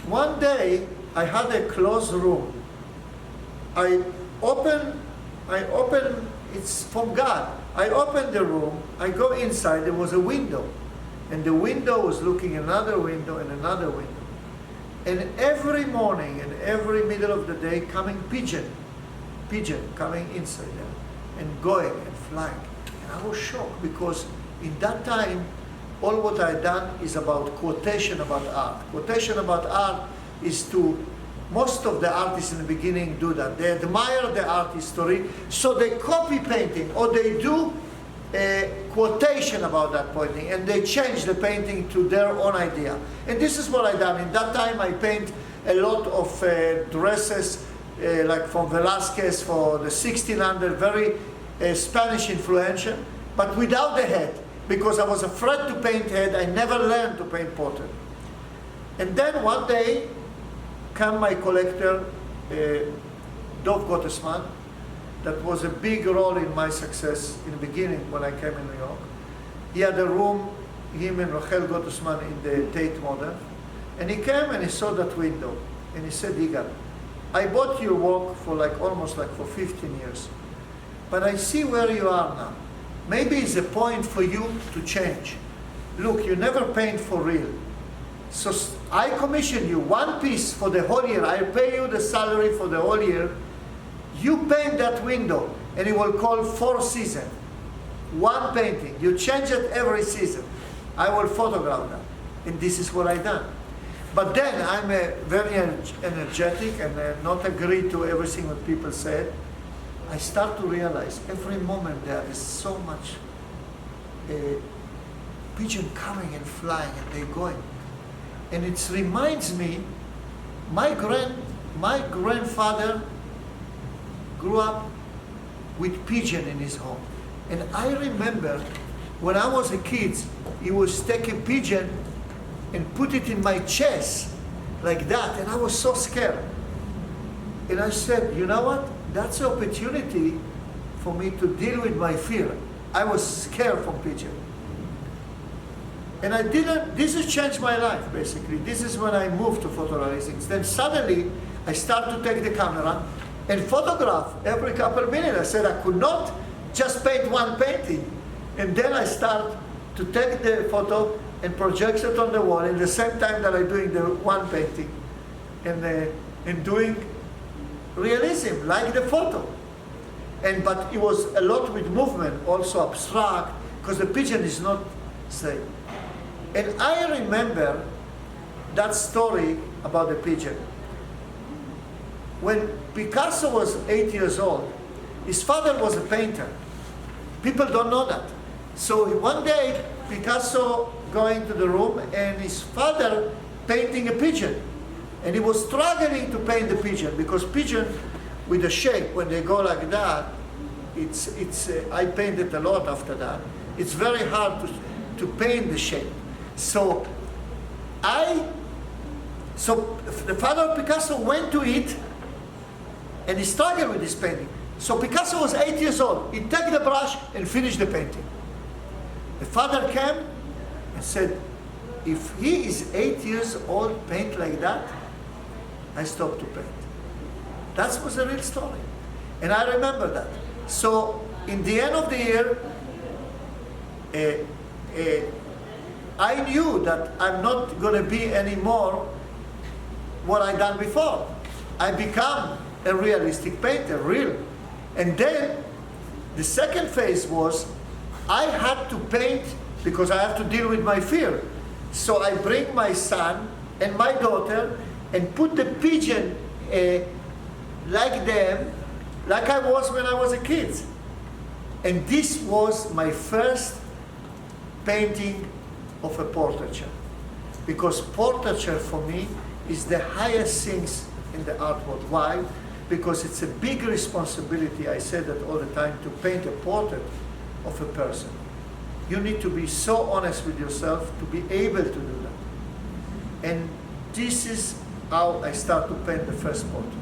One day, I had a closed room. I open, it's from God. I open the room, I go inside, there was a window. And the window was looking another window and another window. And every morning and every middle of the day coming pigeon coming inside there and going and flying. And I was shocked because in that time, all what I done is about quotation about art. Quotation about art is to, most of the artists in the beginning do that. They admire the art history, so they copy painting or they do a quotation about that painting and they change the painting to their own idea. And this is what I done. In that time I paint a lot of dresses like from Velázquez for the 1600, very Spanish influential, but without the head, because I was afraid to paint head. I never learned to paint portrait. And then one day came my collector, Dov Gottesman, that was a big role in my success in the beginning when I came in New York. He had a room, him and Rachel Gottesman, in the Tate Modern. And he came and he saw that window. And he said, Yigal, I bought your work for almost for 15 years. But I see where you are now. Maybe it's a point for you to change. Look, you never paint for real. So I commission you one piece for the whole year. I pay you the salary for the whole year. You paint that window, and it will call 4 seasons. One painting. You change it every season. I will photograph that. And this is what I done. But then I'm very energetic and not agree to everything that people said. I start to realize every moment there is so much pigeon coming and flying and they're going. And it reminds me, my grandfather grew up with pigeon in his home. And I remember when I was a kid, he would take a pigeon and put it in my chest like that. And I was so scared. And I said, you know what? That's an opportunity for me to deal with my fear. I was scared from pigeon. And I didn't, this has changed my life, basically. This is when I moved to photorealism. Then suddenly, I start to take the camera and photograph every couple of minutes. I said I could not just paint one painting. And then I start to take the photo and project it on the wall at the same time that I'm doing the one painting. And doing realism, like the photo. But it was a lot with movement, also abstract, because the pigeon is not straight. And I remember that story about the pigeon. When Picasso was 8 years old, his father was a painter. People don't know that. So one day, Picasso going to the room and his father painting a pigeon. And he was struggling to paint the pigeon because pigeon with the shape, when they go like that, I painted a lot after that. It's very hard to paint the shape. So the father of Picasso went to it and he struggled with this painting. So Picasso was 8 years old. He took the brush and finished the painting. The father came and said, if he is 8 years old, paint like that, I stopped to paint. That was a real story. And I remember that. So in the end of the year, I knew that I'm not going to be anymore what I done before. I become a realistic painter, real. And then the second phase was I had to paint because I have to deal with my fear. So I bring my son and my daughter and put the pigeon like them, like I was when I was a kid. And this was my first painting of a portraiture. Because portraiture for me is the highest things in the art world. Why? Because it's a big responsibility, I say that all the time, to paint a portrait of a person. You need to be so honest with yourself to be able to do that. And this is how I start to paint the first portrait.